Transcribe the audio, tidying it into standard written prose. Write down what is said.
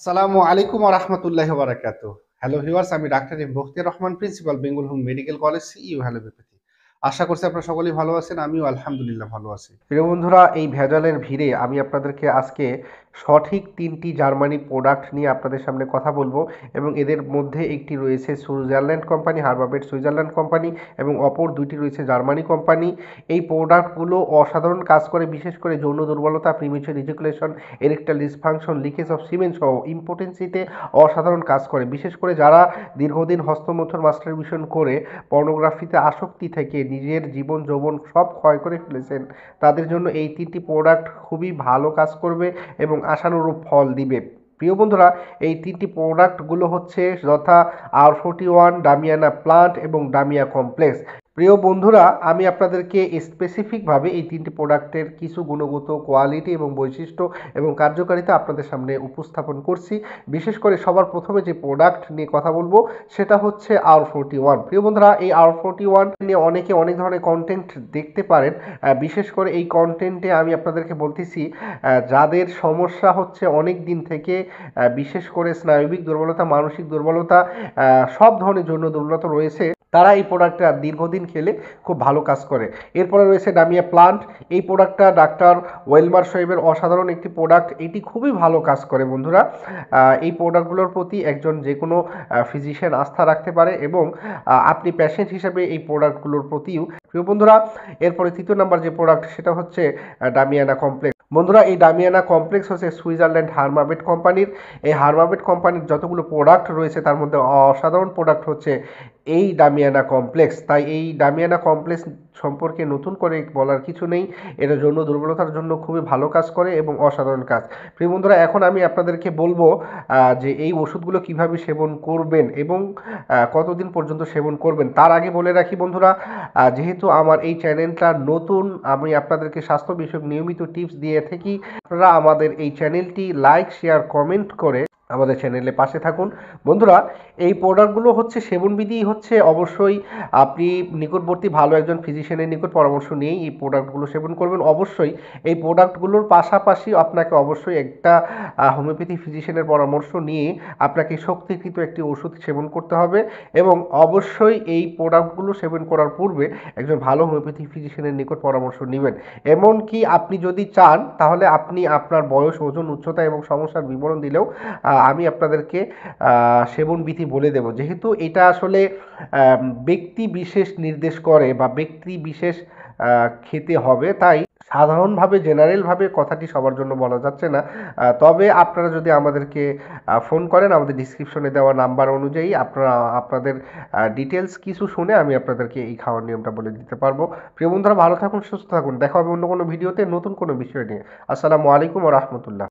আসসালামু আলাইকুম ওয়া রাহমাতুল্লাহি ওয়া বারাকাতুহু। হ্যালো ভিউয়ার্স, আমি doctor M Bakhtiar Rahman, principal Bengal Home Medical College, CU হ্যালোপ্যাথি। আশা করছি আপনারা সকলেই ভালো আছেন। আমিও আলহামদুলিল্লাহ ভালো আছি। প্রিয় বন্ধুরা, এই ভেজালের ভিড়ে আমি আপনাদেরকে আজকে সঠিক ৩টি জার্মানি প্রোডাক্ট নিয়ে আপনাদের সামনে কথা বলবো এবং এদের মধ্যে একটি রয়েছে সুইজারল্যান্ড কোম্পানি, হার্বাবেট সুইজারল্যান্ড কোম্পানি, এবং অপর দুইটি রয়েছে জার্মানি কোম্পানি। এই প্রোডাক্টগুলো অসাধারণ কাজ করে, বিশেষ করে যৌন দুর্বলতা, premature ejaculation, erectile dysfunction, leakage of semen সহ ইম্পোটেন্সিতে অসাধারণ কাজ করে। বিশেষ করে যারা দীর্ঘদিন হস্তমৈথুন মাস্টারবেশন করে পর্নোগ্রাফিতে আসক্তি থেকে নিজের জীবন যৌবন সব ক্ষয় করে ফেলেছেন, তাদের জন্য এই 3টি প্রোডাক্ট খুবই ভালো কাজ করবে এবং আশানুরূপ ফল দিবে। প্রিয় বন্ধুরা, এই 3টি প্রোডাক্টগুলো হচ্ছে যথা R41, ডামিয়ানা প্লান্ট এবং ডামিয়া কমপ্লেক্স। প্রিয় বন্ধুরা, আমি আপনাদেরকে স্পেসিফিকভাবে এই 3টি প্রোডাক্টের কিছু গুণগত কোয়ালিটি এবং বৈশিষ্ট্য এবং কার্যকারিতা আপনাদের সামনে উপস্থাপন করছি। বিশেষ করে সবার প্রথমে যে প্রোডাক্ট নিয়ে কথা বলবো সেটা হচ্ছে R41। প্রিয় বন্ধুরা, এই R41 নিয়ে অনেকে অনেক ধরনের কন্টেন্ট দেখতে পারেন। বিশেষ করে এই কন্টেন্টে আমি আপনাদেরকে বলতেছি, যাদের সমস্যা হচ্ছে অনেক দিন থেকে, বিশেষ করে স্নায়বিক দুর্বলতা, মানসিক দুর্বলতা, সব ধরনের যৌন দুর্বলতা রয়েছে, তারা এই প্রোডাক্টটা দীর্ঘদিন খেলে খুব ভালো কাজ করে। এরপরে রয়েছে ডামিয়া প্লান্ট। এই প্রোডাক্টটা ডাক্তার ওয়েলমার সাহেবের অসাধারণ একটি প্রোডাক্ট। এটি খুবই ভালো কাজ করে বন্ধুরা। এই প্রোডাক্টগুলোর প্রতি একজন যে কোনো ফিজিশিয়ান আস্থা রাখতে পারে এবং আপনি পেশেন্ট হিসেবে এই প্রোডাক্টগুলোর প্রতিও। প্রিয় বন্ধুরা, এরপরে 3য় নাম্বার যে প্রোডাক্ট সেটা হচ্ছে ডামিয়ানা কমপ্লেক্স। বন্ধুরা, এই ডামিয়ানা কমপ্লেক্স হচ্ছে সুইজারল্যান্ড হার্মাবেট কোম্পানির। এই হার্মাবেট কোম্পানির যতগুলো প্রোডাক্ট রয়েছে তার মধ্যে অসাধারণ প্রোডাক্ট হচ্ছে এই ডামিয়ানা কমপ্লেক্স। তাই এই ডামিয়ানা কমপ্লেক্স সম্পর্কে নতুন করে বলার কিছু নেই। এটা যৌন দুর্বলতার জন্য খুবই ভালো কাজ করে এবং অসাধারণ কাজ। প্রিয় বন্ধুরা, এখন আমি আপনাদেরকে বলবো যে এই ওষুধগুলো কিভাবে সেবন করবেন এবং কতদিন পর্যন্ত সেবন করবেন। তার আগে বলে রাখি বন্ধুরা, যেহেতু আমার এই চ্যানেলটা নতুন, আমি আপনাদেরকে স্বাস্থ্য বিষয়ক নিয়মিত টিপস দিয়ে থাকি। আপনারা আমাদের এই চ্যানেলটি লাইক, শেয়ার, কমেন্ট করে আমাদের চ্যানেলে পাশে থাকুন। বন্ধুরা, এই প্রোডাক্টগুলো হচ্ছে সেবনবিধি হচ্ছে অবশ্যই আপনি নিকটবর্তী ভালো একজন ফিজিশিয়ানের নিকট পরামর্শ নিয়েই এই প্রোডাক্টগুলো সেবন করবেন। অবশ্যই এই প্রোডাক্টগুলোর পাশাপাশি আপনাকে অবশ্যই একটা হোমিওপ্যাথি ফিজিশিয়ানের পরামর্শ নিয়ে আপনাকে শক্তিকৃত একটি ওষুধ সেবন করতে হবে এবং অবশ্যই এই প্রোডাক্টগুলো সেবন করার পূর্বে একজন ভালো হোমিওপ্যাথি ফিজিশিয়ানের নিকট পরামর্শ নেবেন। এমনকি আপনি যদি চান তাহলে আপনি আপনার বয়স, ওজন, উচ্চতা এবং সমস্যার বিবরণ দিলেও আমি আপনাদেরকে সেবন বিধি বলে দেব। যেহেতু এটা আসলে ব্যক্তি বিশেষ নির্দেশ করে বা ব্যক্তি বিশেষ খেতে হবে, তাই সাধারণভাবে জেনারেলভাবে কথাটি সবার জন্য বলা যাচ্ছে না। তবে আপনারা যদি আমাদেরকে ফোন করেন, আমাদের ডিসক্রিপশনে দেওয়া নাম্বার অনুযায়ী আপনারা আপনাদের ডিটেলস কিছু শুনে আমি আপনাদেরকে এই খাওয়ার নিয়মটা বলে দিতে পারবো। প্রিয় বন্ধুরা, ভালো থাকুন, সুস্থ থাকুন। দেখা হবে অন্য কোনো ভিডিওতে নতুন কোনো বিষয় নিয়ে। আসসালামু আলাইকুম ওয়া রাহমাতুল্লাহ।